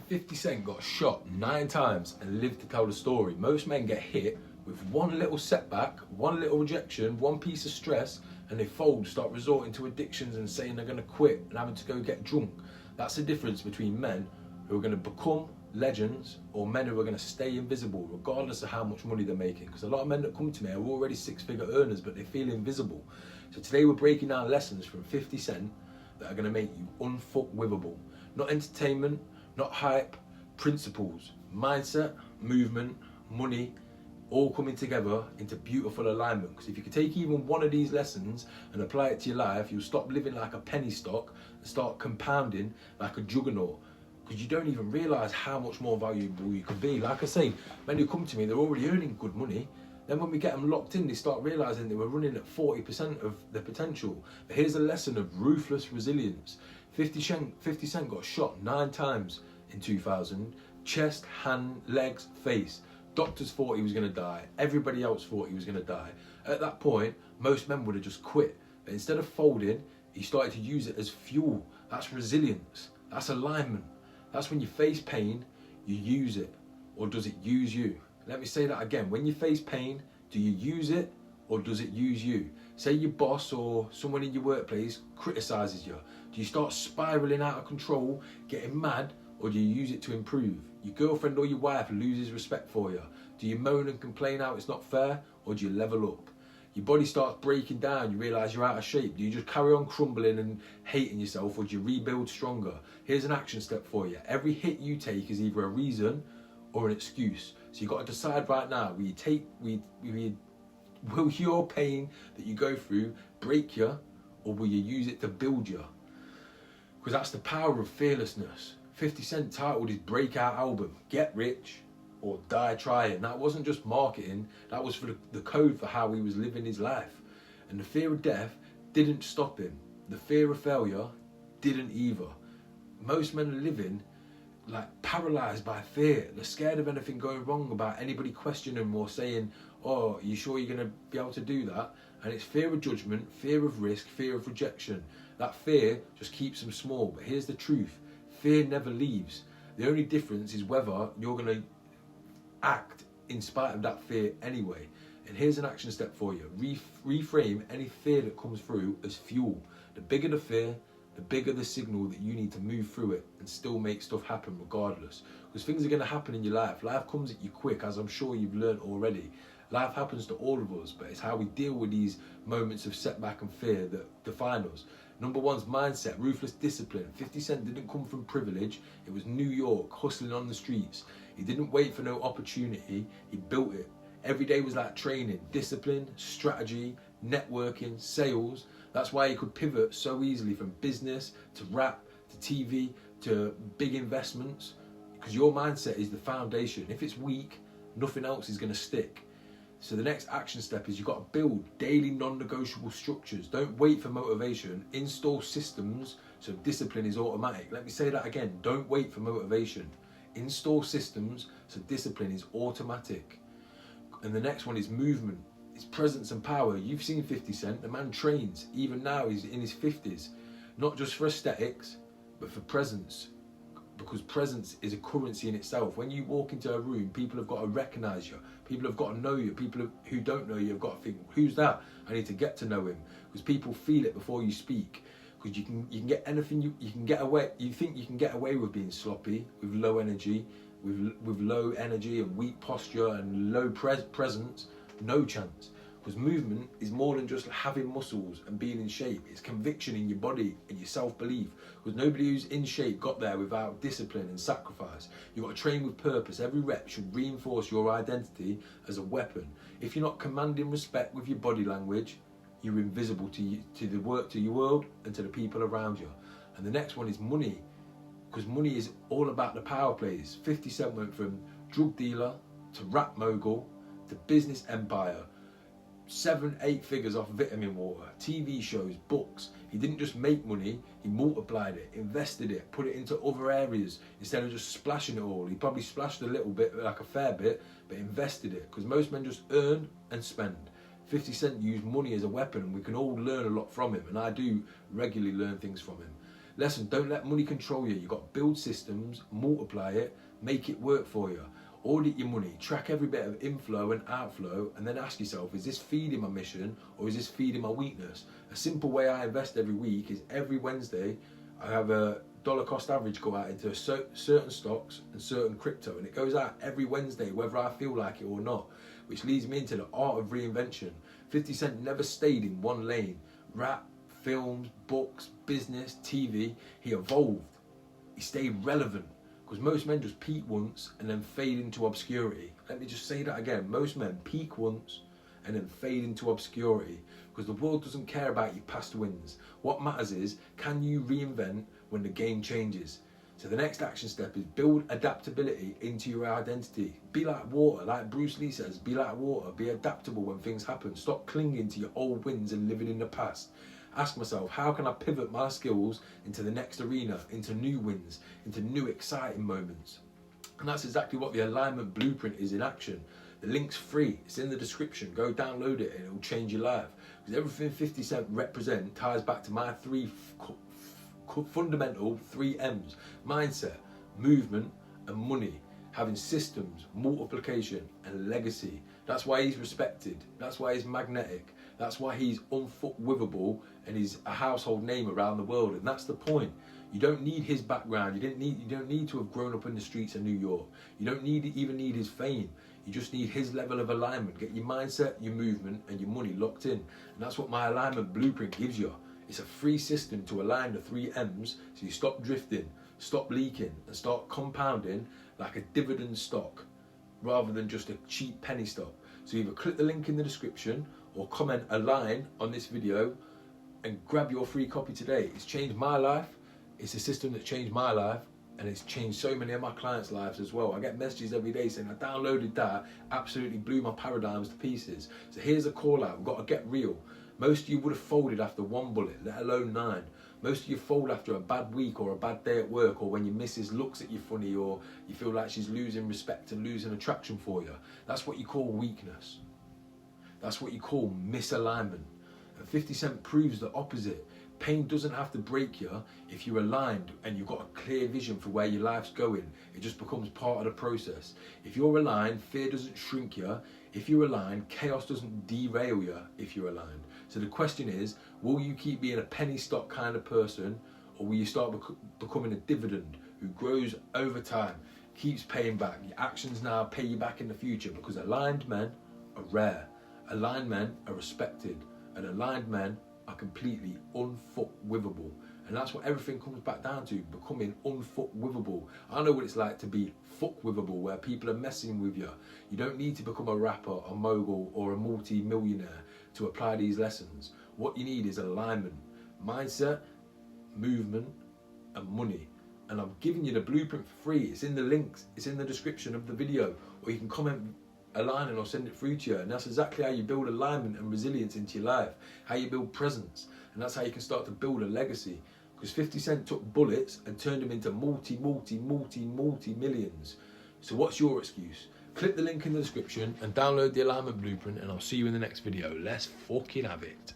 50 Cent got shot 9 times and lived to tell the story. Most men get hit with one little setback, one little rejection, one piece of stress, and they fold, start resorting to addictions and saying they're gonna quit and having to go get drunk. That's the difference between men who are gonna become legends or men who are gonna stay invisible regardless of how much money they're making. Because a lot of men that come to me are already 6-figure earners, but they feel invisible. So today we're breaking down lessons from 50 Cent that are gonna make you unfuckwithable. Not entertainment, not hype, principles, mindset, movement, money, all coming together into beautiful alignment. Because if you could take even one of these lessons and apply it to your life, you'll stop living like a penny stock and start compounding like a juggernaut. Because you don't even realise how much more valuable you can be. Like I say, men who come to me, they're already earning good money. Then when we get them locked in, they start realising they were running at 40% of their potential. But here's a lesson of ruthless resilience. 50 Cent got shot 9 times in 2000. Chest, hand, legs, face. Doctors thought he was going to die. Everybody else thought he was going to die. At that point, most men would have just quit. But instead of folding, he started to use it as fuel. That's resilience. That's alignment. That's when you face pain, you use it. Or does it use you? Let me say that again. When you face pain, do you use it or does it use you? Say your boss or someone in your workplace criticises you. Do you start spiralling out of control, getting mad, or do you use it to improve? Your girlfriend or your wife loses respect for you. Do you moan and complain how it's not fair, or do you level up? Your body starts breaking down, you realise you're out of shape. Do you just carry on crumbling and hating yourself, or do you rebuild stronger? Here's an action step for you. Every hit you take is either a reason or an excuse. So you've got to decide right now, will your pain that you go through break you, or will you use it to build you? Because that's the power of fearlessness. 50 Cent titled his breakout album, Get Rich or Die Trying. That wasn't just marketing, that was for the code for how he was living his life. And the fear of death didn't stop him. The fear of failure didn't either. Most men are living like paralysed by fear. They're scared of anything going wrong, about anybody questioning them or saying, oh, are you sure you're going to be able to do that? And it's fear of judgment, fear of risk, fear of rejection. That fear just keeps them small. But here's the truth. Fear never leaves. The only difference is whether you're going to act in spite of that fear anyway. And here's an action step for you. Reframe any fear that comes through as fuel. The bigger the fear, the bigger the signal that you need to move through it and still make stuff happen regardless. Because things are going to happen in your life. Life comes at you quick, as I'm sure you've learned already. Life happens to all of us, but it's how we deal with these moments of setback and fear that define us. Number one's mindset, ruthless discipline. 50 Cent didn't come from privilege. It was New York, hustling on the streets. He didn't wait for no opportunity. He built it. Every day was like training, discipline, strategy, networking, sales. That's why he could pivot so easily from business to rap to TV to big investments. Because your mindset is the foundation. If it's weak, nothing else is going to stick. So the next action step is you've got to build daily non-negotiable structures. Don't wait for motivation. Install systems so discipline is automatic. Let me say that again. Don't wait for motivation. Install systems so discipline is automatic. And the next one is movement. It's presence and power. You've seen 50 Cent. The man trains. Even now he's in his 50s. Not just for aesthetics, but for presence. Because presence is a currency in itself. When you walk into a room, people have got to recognise you. People have got to know you. People who don't know you have got to think, who's that? I need to get to know him. Because people feel it before you speak. Because you can get anything you can get away. You think you can get away with being sloppy, with low energy, with low energy and weak posture and low presence. No chance. Because movement is more than just having muscles and being in shape. It's conviction in your body and your self-belief. Because nobody who's in shape got there without discipline and sacrifice. You've got to train with purpose. Every rep should reinforce your identity as a weapon. If you're not commanding respect with your body language, you're invisible to your world and to the people around you. And the next one is money. Because money is all about the power plays. 50 Cent went from drug dealer to rap mogul to business empire. 7-8 figures off vitamin water, TV shows, books. He didn't just make money, he multiplied it, invested it, put it into other areas instead of just splashing it all. He probably splashed a little bit, like a fair bit, but invested it. Because most men just earn and spend. 50 Cent used money as a weapon, and we can all learn a lot from him, and I do regularly learn things from him. Lesson, don't let money control you. You've got to build systems, multiply it, make it work for you. Audit your money, track every bit of inflow and outflow, and then ask yourself, is this feeding my mission or is this feeding my weakness? A simple way I invest every week is every Wednesday I have a dollar cost average go out into certain stocks and certain crypto, and it goes out every Wednesday whether I feel like it or not, which leads me into the art of reinvention. 50 Cent never stayed in one lane. Rap, films, books, business, TV, he evolved. He stayed relevant. Because most men just peak once and then fade into obscurity. Let me just say that again. Most men peak once and then fade into obscurity. Because the world doesn't care about your past wins. What matters is, can you reinvent when the game changes? So the next action step is build adaptability into your identity. Be like water, like Bruce Lee says, be like water. Be adaptable when things happen. Stop clinging to your old wins and living in the past. Ask myself, how can I pivot my skills into the next arena, into new wins, into new exciting moments? And that's exactly what the alignment blueprint is in action. The link's free, it's in the description. Go download it and it will change your life. Because everything 50 Cent represent ties back to my fundamental 3 M's. Mindset, movement and money. Having systems, multiplication and legacy. That's why he's respected. That's why he's magnetic. That's why he's unfuckwithable and he's a household name around the world. And that's the point. You don't need his background. You don't need to have grown up in the streets of New York. You don't even need his fame. You just need his level of alignment. Get your mindset, your movement and your money locked in. And that's what my alignment blueprint gives you. It's a free system to align the 3 M's so you stop drifting, stop leaking and start compounding like a dividend stock rather than just a cheap penny stock. So either click the link in the description or comment a line on this video and grab your free copy today. It's changed my life. It's a system that changed my life and it's changed so many of my clients' lives as well. I get messages every day saying I downloaded that, absolutely blew my paradigms to pieces. So here's a call out, we've got to get real. Most of you would have folded after 1 bullet, let alone 9. Most of you fold after a bad week or a bad day at work, or when your missus looks at you funny, or you feel like she's losing respect and losing attraction for you. That's what you call weakness. That's what you call misalignment. And 50 Cent proves the opposite. Pain doesn't have to break you if you're aligned and you've got a clear vision for where your life's going. It just becomes part of the process. If you're aligned, fear doesn't shrink you. If you're aligned, chaos doesn't derail you if you're aligned. So the question is, will you keep being a penny stock kind of person, or will you start becoming a dividend who grows over time, keeps paying back? Your actions now pay you back in the future, because aligned men are rare. Aligned men are respected, and aligned men are completely unfuckwithable. And that's what everything comes back down to, becoming unfuckwithable. I know what it's like to be fuckwithable, where people are messing with you. You don't need to become a rapper, a mogul, or a multi-millionaire to apply these lessons. What you need is alignment, mindset, movement, and money. And I'm giving you the blueprint for free. It's in the links, it's in the description of the video, or you can comment a line and I'll send it through to you. And that's exactly how you build alignment and resilience into your life, how you build presence, and that's how you can start to build a legacy. Because 50 Cent took bullets and turned them into multi millions. So what's your excuse? Click the link in the description and download the alignment blueprint, and I'll see you in the next video. Let's fucking have it.